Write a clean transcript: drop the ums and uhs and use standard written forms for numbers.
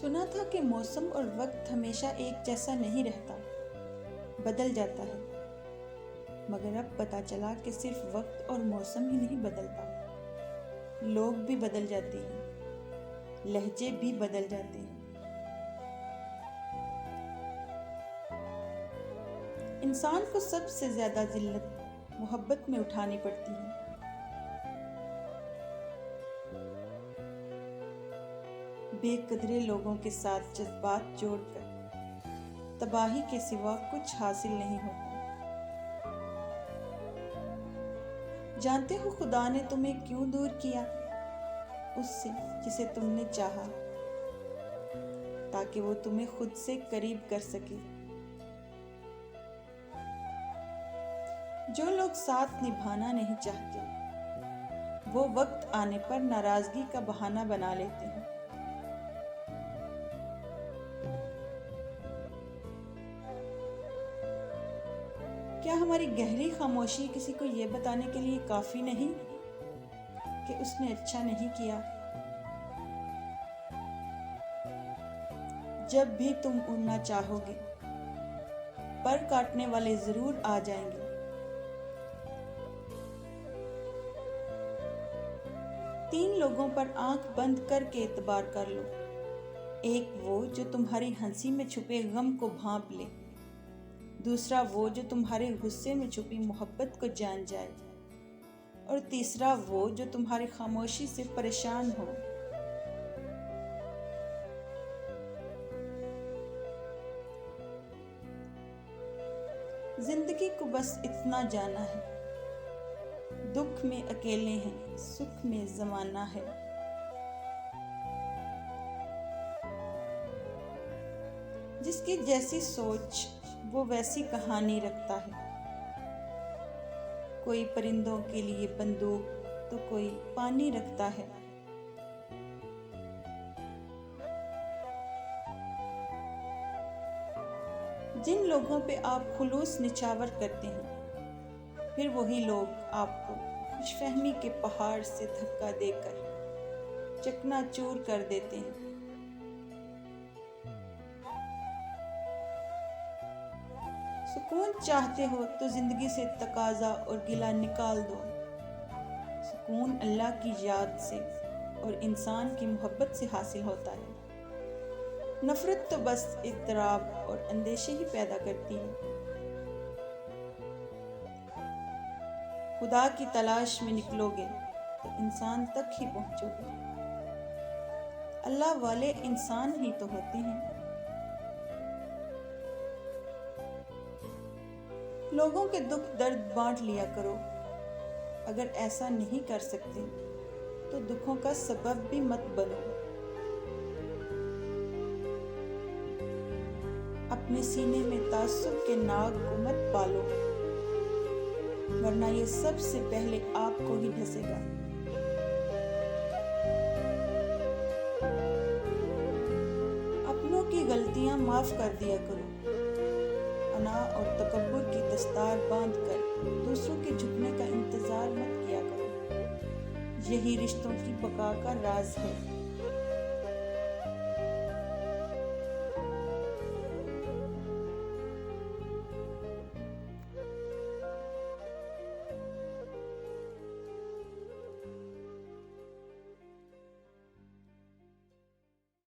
سنا تھا کہ موسم اور وقت ہمیشہ ایک جیسا نہیں رہتا، بدل جاتا ہے، مگر اب پتہ چلا کہ صرف وقت اور موسم ہی نہیں بدلتا، لوگ بھی بدل جاتے ہیں، لہجے بھی بدل جاتے ہیں۔ انسان کو سب سے زیادہ ذلت محبت میں اٹھانی پڑتی ہے۔ بے قدرے لوگوں کے ساتھ جذبات جوڑ کر تباہی کے سوا کچھ حاصل نہیں ہوتا۔ جانتے ہو خدا نے تمہیں کیوں دور کیا اس سے جسے تم نے چاہا؟ تاکہ وہ تمہیں خود سے قریب کر سکے۔ جو لوگ ساتھ نبھانا نہیں چاہتے وہ وقت آنے پر ناراضگی کا بہانہ بنا لیتے ہیں۔ کیا ہماری گہری خاموشی کسی کو یہ بتانے کے لیے کافی نہیں کہ اس نے اچھا نہیں کیا؟ جب بھی تم اڑنا چاہو گے پر کاٹنے والے ضرور آ جائیں گے۔ تین لوگوں پر آنکھ بند کر کے اعتبار کر لو۔ ایک وہ جو تمہاری ہنسی میں چھپے غم کو بھانپ لے، دوسرا وہ جو تمہارے غصے میں چھپی محبت کو جان جائے، اور تیسرا وہ جو تمہاری خاموشی سے پریشان ہو۔ زندگی کو بس اتنا جانا ہے، دکھ میں اکیلے ہیں، سکھ میں زمانہ ہے۔ جس کی جیسی سوچ وہ ویسی کہانی رکھتا ہے۔ کوئی پرندوں کے لیے بندوق تو کوئی پانی رکھتا ہے۔ جن لوگوں پہ آپ خلوص نچھاور کرتے ہیں، پھر وہی لوگ آپ کو خوش فہمی کے پہاڑ سے دھکا دے کر چکنا چور کر دیتے ہیں۔ سکون چاہتے ہو تو زندگی سے تقاضا اور گلہ نکال دو۔ سکون اللہ کی یاد سے اور انسان کی محبت سے حاصل ہوتا ہے۔ نفرت تو بس اضطراب اور اندیشے ہی پیدا کرتی ہے۔ خدا کی تلاش میں نکلو گے تو انسان تک ہی پہنچو گے۔ اللہ والے انسان ہی تو ہوتے ہیں۔ لوگوں کے دکھ درد بانٹ لیا کرو۔ اگر ایسا نہیں کر سکتے تو دکھوں کا سبب بھی مت بنو۔ اپنے سینے میں تعصب کے ناگ کو مت پالو، ورنہ یہ سب سے پہلے آپ کو ہی ڈھسے گا۔ اپنوں کی غلطیاں معاف کر دیا کرو۔ انا اور تکبر کی دستار باندھ کر دوسروں کے جھکنے کا انتظار مت کیا کرو۔ یہی رشتوں کی بقا کا راز ہے۔